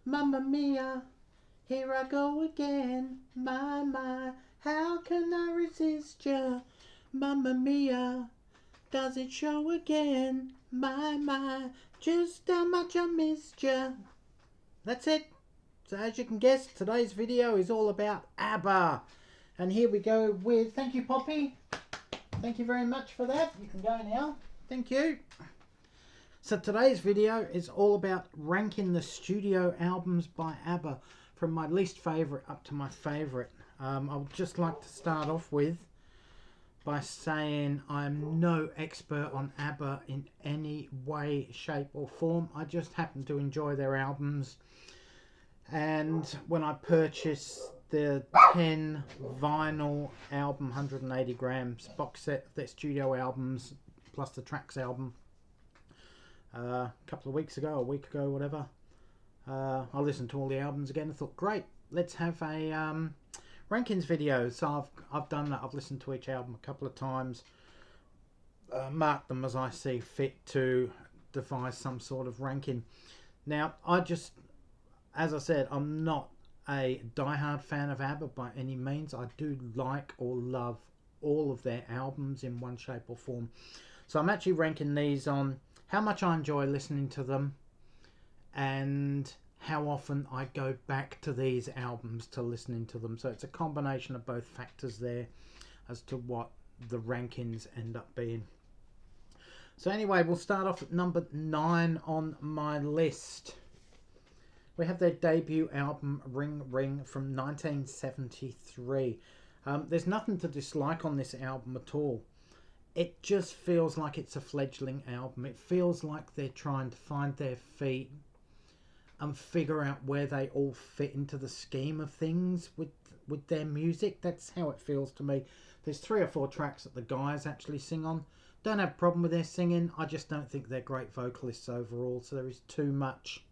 Mamma mia, here I go again. My, how can I resist ya? Mamma mia, does it show again? My, just how much I missed ya. That's it. So as you can guess, today's video is all about Abba. And here we go with, thank you Poppy. Thank you very much for that. You can go now. Thank you. So today's video is all about ranking the studio albums by Abba from my least favourite up to my favourite. I would just like to start off with by saying I'm no expert on Abba in any way, shape or form. I just happen to enjoy their albums. And when I purchased the 10 vinyl album 180 grams box set of their studio albums plus the tracks album a couple of weeks ago, a week ago, whatever, I listened to all the albums again and thought, great, let's have a rankings video. So I've done that. I've listened to each album a couple of times, marked them as I see fit to devise some sort of ranking. Now as I said, I'm not a diehard fan of Abba by any means. I do like or love all of their albums in one shape or form. So I'm actually ranking these on how much I enjoy listening to them and how often I go back to these albums to listening to them. So it's a combination of both factors there as to what the rankings end up being. So anyway, we'll start off at number 9 on my list. We have their debut album, Ring Ring, from 1973. There's nothing to dislike on this album at all. It just feels like it's a fledgling album. It feels like they're trying to find their feet and figure out where they all fit into the scheme of things with their music. That's how it feels to me. There's 3 or 4 tracks that the guys actually sing on. Don't have a problem with their singing. I just don't think they're great vocalists overall. So there is too much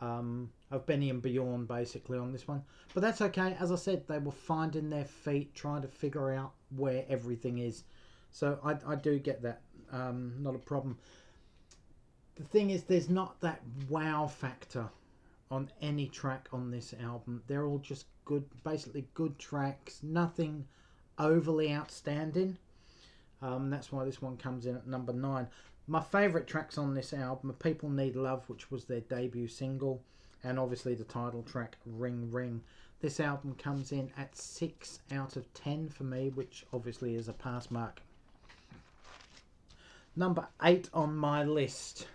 of Benny and Bjorn basically on this one, but that's okay. As I said, they were finding their feet, trying to figure out where everything is, so I do get that. Not a problem. The thing is, there's not that wow factor on any track on this album. They're all just good, basically good tracks, nothing overly outstanding. That's why this one comes in at number 9. My favourite tracks on this album are People Need Love, which was their debut single, and obviously the title track, Ring Ring. This album comes in at 6 out of 10 for me, which obviously is a pass mark. Number 8 on my list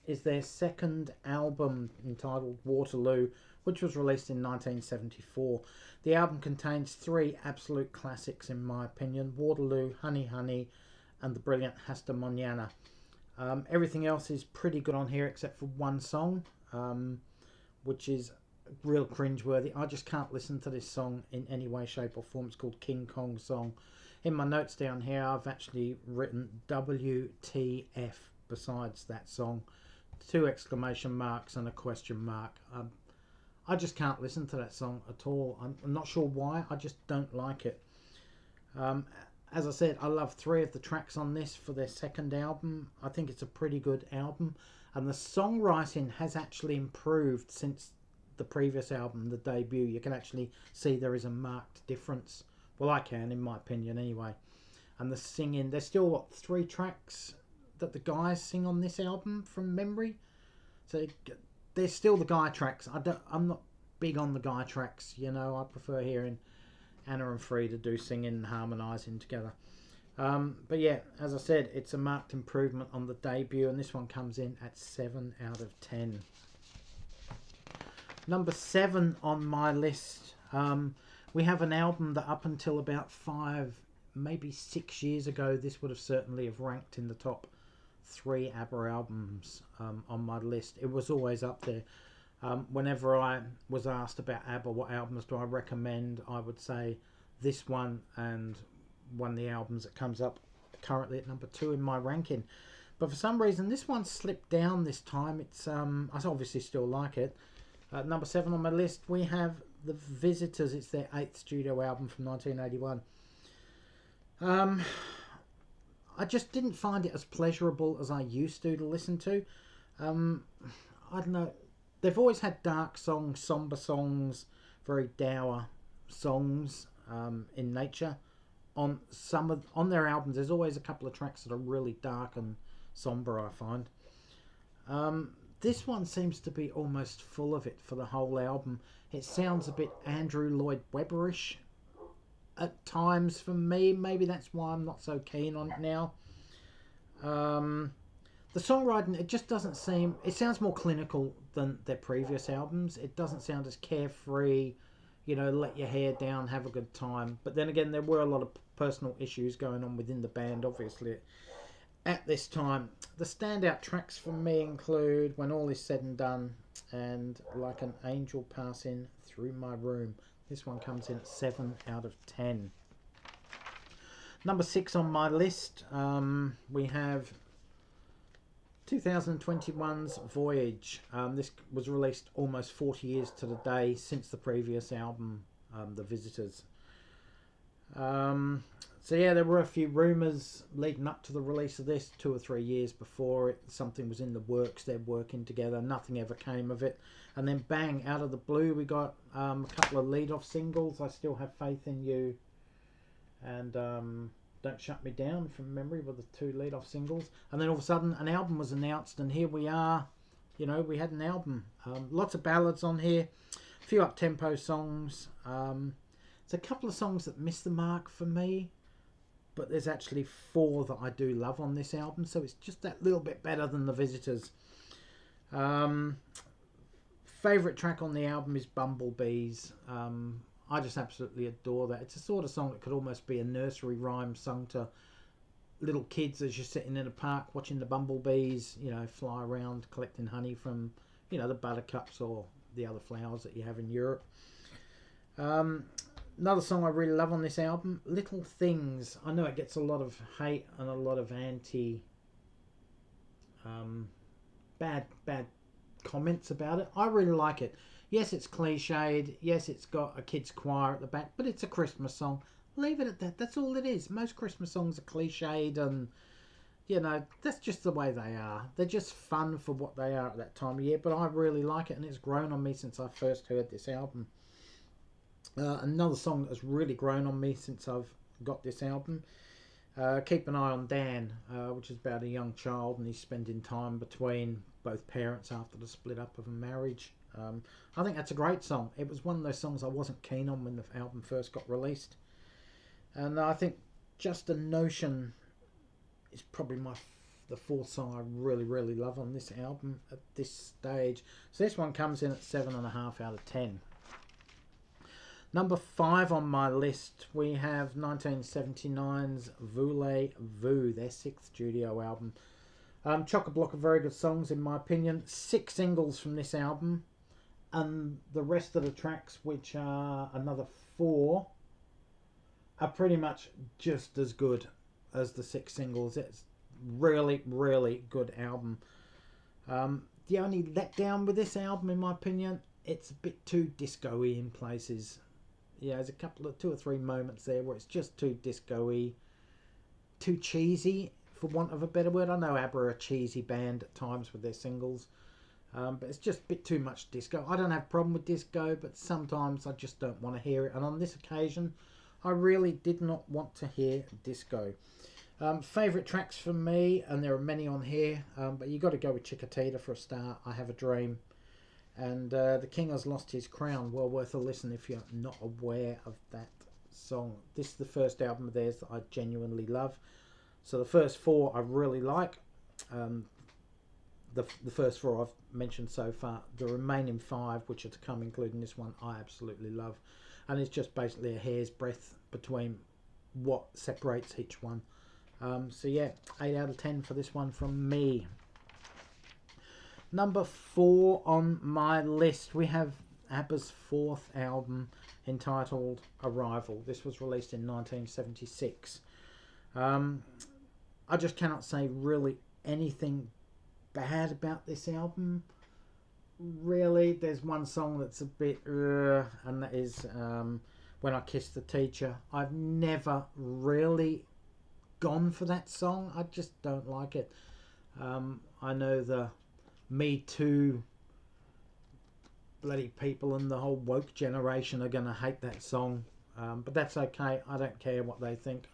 is their second album entitled Waterloo, which was released in 1974. The album contains 3 absolute classics in my opinion: Waterloo, Honey Honey, and the brilliant Hasta Mañana. Everything else is pretty good on here except for one song, which is real cringeworthy. I just can't listen to this song in any way, shape or form. It's called King Kong Song. In my notes down here, I've actually written WTF besides that song. 2 exclamation marks and a question mark. I just can't listen to that song at all. I'm not sure why. I just don't like it. As I said, I love 3 of the tracks on this for their second album. I think it's a pretty good album. And the songwriting has actually improved since the previous album, the debut. You can actually see there is a marked difference. Well, I can, in my opinion, anyway. And the singing, there's still, 3 tracks that the guys sing on this album from memory. So there's still the guy tracks. I'm not big on the guy tracks, you know. I prefer hearing Anna and Frida do singing and harmonising together. But yeah, as I said, it's a marked improvement on the debut, and this one comes in at 7 out of 10. Number 7 on my list, we have an album that up until about 5, maybe 6 years ago, this would have certainly have ranked in the top 3 ABBA albums on my list. It was always up there. Whenever I was asked about ABBA, what albums do I recommend, I would say this one and one of the albums that comes up currently at number 2 in my ranking. But for some reason, this one slipped down this time. It's I obviously still like it. Number 7 on my list, we have The Visitors. It's their 8th studio album from 1981. I just didn't find it as pleasurable as I used to listen to. I don't know. they've always had dark songs, somber songs, very dour songs in nature. On their albums, there's always a couple of tracks that are really dark and somber, I find. This one seems to be almost full of it for the whole album. It sounds a bit Andrew Lloyd Webberish at times for me. Maybe that's why I'm not so keen on it now. The songwriting, it just doesn't seem... It sounds more clinical than their previous albums. It doesn't sound as carefree, you know, let your hair down, have a good time. But then again, there were a lot of personal issues going on within the band, obviously, at this time. The standout tracks for me include When All Is Said and Done and Like an Angel Passing Through My Room. This one comes in at 7 out of 10. Number 6 on my list, we have 2021's Voyage. This was released almost 40 years to the day since the previous album, The Visitors. So yeah, there were a few rumours leading up to the release of this, 2 or 3 years before it. Something was in the works, they're working together, nothing ever came of it. And then bang, out of the blue, we got a couple of lead-off singles, I Still Have Faith in You and Don't Shut Me Down, from memory, were the 2 lead-off singles. And then all of a sudden an album was announced, and here we are. You know, we had an album. Lots of ballads on here, a few up-tempo songs. There's a couple of songs that miss the mark for me, but there's actually 4 that I do love on this album, so it's just that little bit better than The Visitors. Favourite track on the album is Bumblebees. I just absolutely adore that. It's a sort of song that could almost be a nursery rhyme sung to little kids as you're sitting in a park watching the bumblebees, you know, fly around collecting honey from, you know, the buttercups or the other flowers that you have in Europe. Another song I really love on this album, Little Things. I know it gets a lot of hate and a lot of bad comments about it. I really like it. Yes, it's cliched. Yes, it's got a kids' choir at the back, but it's a Christmas song. Leave it at that. That's all it is. Most Christmas songs are cliched, and, you know, that's just the way they are. They're just fun for what they are at that time of year, but I really like it, and it's grown on me since I first heard this album. Another song that has really grown on me since I've got this album, Keep an Eye on Dan, which is about a young child and he's spending time between both parents after the split up of a marriage. I think that's a great song. It was one of those songs I wasn't keen on when the album first got released, and I think Just a Notion is probably the 4th song I really love on this album at this stage. So this one comes in at 7.5 out of 10. Number 5 on my list, we have 1979's Voule Vu, their 6th studio album. Chock-a-block of very good songs in my opinion. 6 singles from this album, and the rest of the tracks, which are another 4, are pretty much just as good as the 6 singles. It's really good album. The only letdown with this album, in my opinion, it's a bit too disco-y in places. Yeah, there's a couple of 2 or 3 moments there where it's just too disco-y, too cheesy, for want of a better word. I know Abba are a cheesy band at times with their singles, but it's just a bit too much disco. I don't have a problem with disco, but sometimes I just don't want to hear it. And on this occasion, I really did not want to hear disco. Favourite tracks for me, and there are many on here, but you got to go with Chiquitita for a start. I Have a Dream. And The King Has Lost His Crown, well worth a listen if you're not aware of that song. This is the first album of theirs that I genuinely love. So the first 4 I really like. The first 4 I've mentioned so far. The remaining 5, which are to come, including this one, I absolutely love. And it's just basically a hair's breadth between what separates each one. So yeah, 8 out of 10 for this one from me. Number 4 on my list, we have Abba's 4th album, entitled Arrival. This was released in 1976. I just cannot say really anything bad about this album. Really, there's one song that's a bit and that is When I Kissed the Teacher. I've never really gone for that song. I just don't like it. I know the Me Too bloody people and the whole woke generation are going to hate that song. But that's okay. I don't care what they think.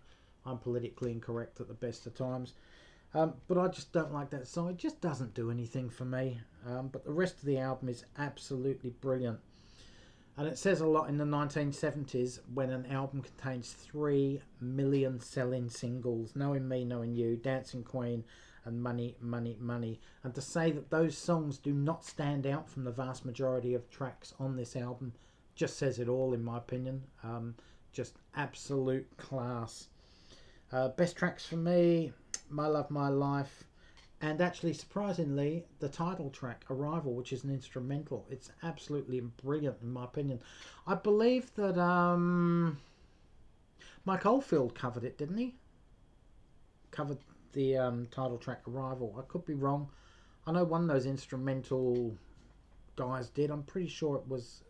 I'm politically incorrect at the best of times. But I just don't like that song. It just doesn't do anything for me. But the rest of the album is absolutely brilliant. And it says a lot in the 1970s when an album contains 3 million selling singles. Knowing Me, Knowing You, Dancing Queen, and Money, Money, Money. And to say that those songs do not stand out from the vast majority of tracks on this album just says it all, in my opinion. Just absolute class. Best tracks for me, My Love, My Life, and actually, surprisingly, the title track, Arrival, which is an instrumental. It's absolutely brilliant, in my opinion. I believe that Mike Oldfield covered it, didn't he? Covered the title track, Arrival. I could be wrong. I know one of those instrumental guys did. I'm pretty sure it was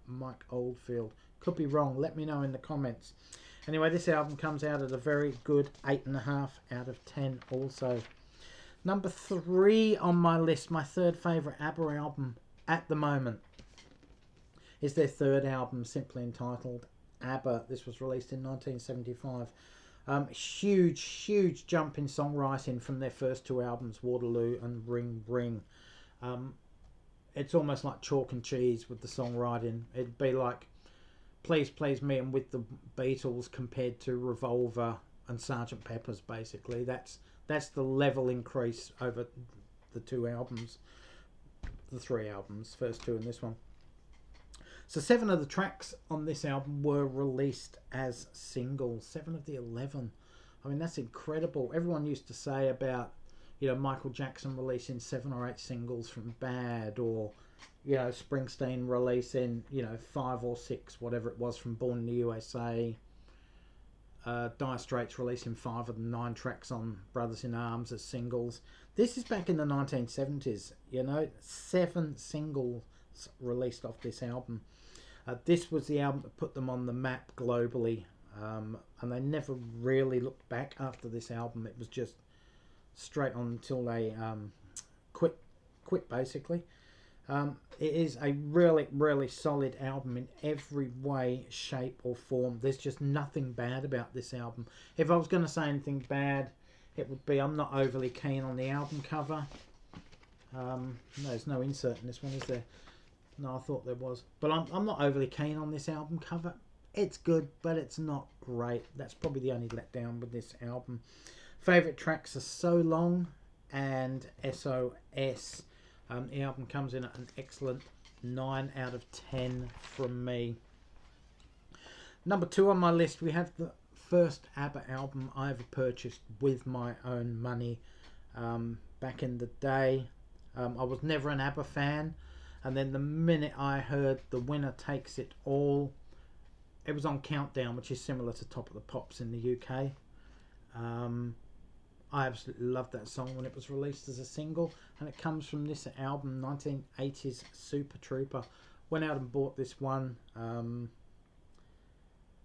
Mike Oldfield. Could be wrong. Let me know in the comments. Anyway, this album comes out at a very good 8.5 out of 10 also. Number 3 on my list, my third favourite ABBA album at the moment, is their third album, simply entitled ABBA. This was released in 1975. Huge jump in songwriting from their first 2 albums, Waterloo and Ring Ring. It's almost like chalk and cheese with the songwriting. It'd be like Please Please Me and With the Beatles compared to Revolver and Sgt. Pepper's, basically. That's the level increase over the 2 albums. The 3 albums, first 2 and this one. So 7 of the tracks on this album were released as singles. 7 of the 11. I mean, that's incredible. Everyone used to say about, Michael Jackson releasing 7 or 8 singles from Bad, or, Springsteen releasing, 5 or 6, whatever it was, from Born in the USA. Dire Straits releasing 5 of the 9 tracks on Brothers in Arms as singles. This is back in the 1970s, 7 singles released off this album. This was the album that put them on the map globally, and they never really looked back after this album. It was just straight on until they quit basically. It is a really solid album in every way, shape or form. There's just nothing bad about this album. If I was going to say anything bad, it would be I'm not overly keen on the album cover. No, there's no insert in this one, is there? No, I thought there was. But I'm not overly keen on this album cover. It's good, but it's not great. That's probably the only letdown with this album. Favourite tracks are So Long and SOS. The album comes in at an excellent 9 out of 10 from me. Number 2 on my list, we have the first ABBA album I ever purchased with my own money. Back in the day, I was never an ABBA fan, and then the minute I heard The Winner Takes It All, it was on Countdown, which is similar to Top of the Pops in the UK. I absolutely loved that song when it was released as a single, and it comes from this album, 1980s Super Trooper. Went out and bought this one. And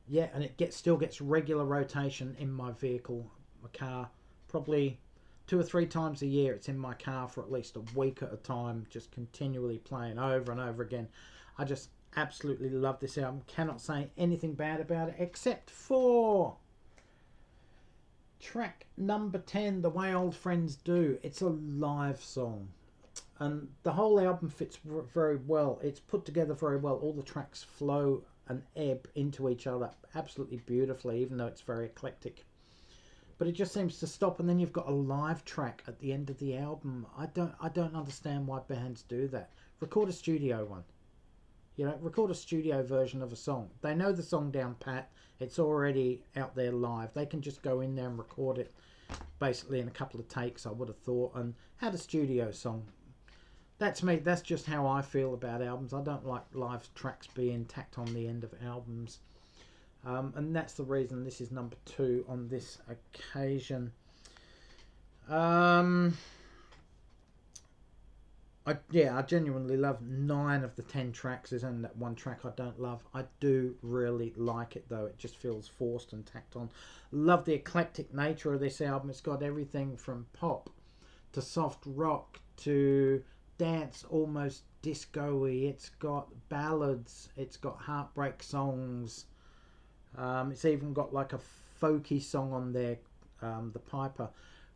it still gets regular rotation in my vehicle, my car. Probably 2 or 3 times a year it's in my car for at least a week at a time, just continually playing over and over again. I just absolutely love this album. Cannot say anything bad about it except for track number 10, The Way Old Friends Do. It's a live song, and the whole album fits very well. It's put together very well. All the tracks flow and ebb into each other absolutely beautifully, even though it's very eclectic. But it just seems to stop, and then you've got a live track at the end of the album. I don't understand why bands do that. Record a studio one. Record a studio version of a song. They know the song down pat. It's already out there live. They can just go in there and record it basically in a couple of takes, I would have thought, and had a studio song. That's me. That's just how I feel about albums. I don't like live tracks being tacked on the end of albums. And that's the reason this is number 2 on this occasion. I genuinely love 9 of the 10 tracks. There's only that one track I don't love. I do really like it though. It just feels forced and tacked on. Love the eclectic nature of this album. It's got everything from pop to soft rock to dance, almost disco-y, it's got ballads, it's got heartbreak songs. It's even got like a folky song on there, The Piper,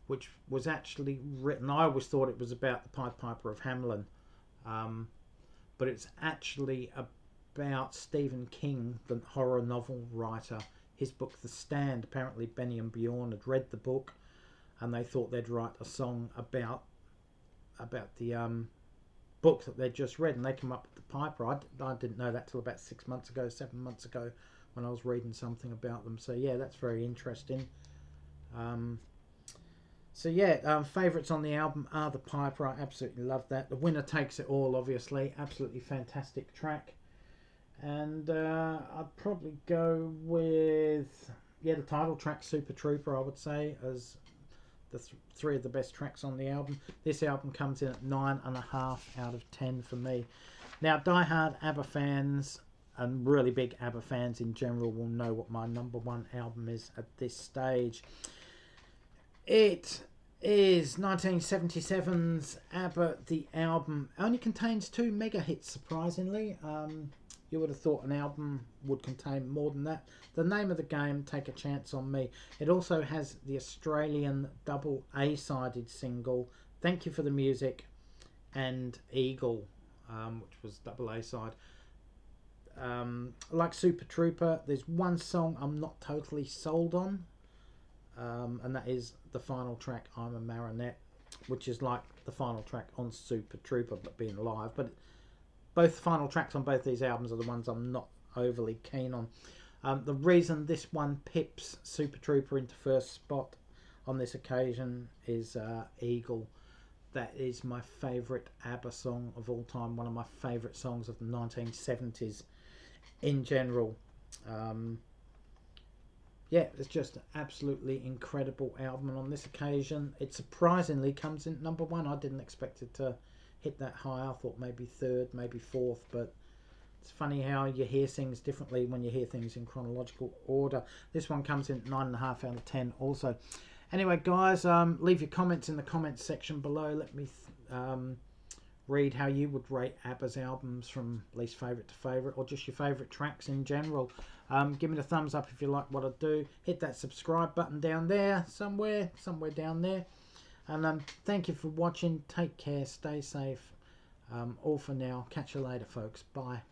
which was actually written. I always thought it was about the Pied Piper of Hamelin, but it's actually about Stephen King, the horror novel writer. His book The Stand. Apparently Benny and Bjorn had read the book and they thought they'd write a song about the book that they'd just read, and they came up with the Piper. I didn't know that till about 7 months ago when I was reading something about them. So yeah, that's very interesting. So yeah, favourites on the album are the Piper. I absolutely love that. The Winner Takes It All, obviously, absolutely fantastic track. And I'd probably go with the title track, Super Trooper, I would say, as the three of the best tracks on the album. This album comes in at 9.5 out of 10 for me. Now, diehard ABBA fans and really big ABBA fans in general will know what my number one album is at this stage. It is 1977's ABBA. The album only contains 2 mega hits, surprisingly. You would have thought an album would contain more than that. The Name of the Game, Take a Chance on Me. It also has the Australian double A-sided single, Thank You for the Music, and Eagle, which was double A-side. Like Super Trooper, there's one song I'm not totally sold on, and that is the final track, I'm a Marionette, which is like the final track on Super Trooper but being live. But both final tracks on both these albums are the ones I'm not overly keen on. The reason this one pips Super Trooper into first spot on this occasion is Eagle. That is my favourite ABBA song of all time, one of my favourite songs of the 1970s in general. Yeah, it's just an absolutely incredible album, and on this occasion it surprisingly comes in number 1. I didn't expect it to hit that high. I thought maybe third, maybe fourth, but it's funny how you hear things differently when you hear things in chronological order. This one comes in 9.5 out of 10 also. Anyway, guys, leave your comments in the comments section below. Let me read how you would rate ABBA's albums from least favourite to favourite, or just your favourite tracks in general. Give me the thumbs up if you like what I do. Hit that subscribe button down there, somewhere down there. And thank you for watching. Take care, stay safe. All for now. Catch you later, folks. Bye.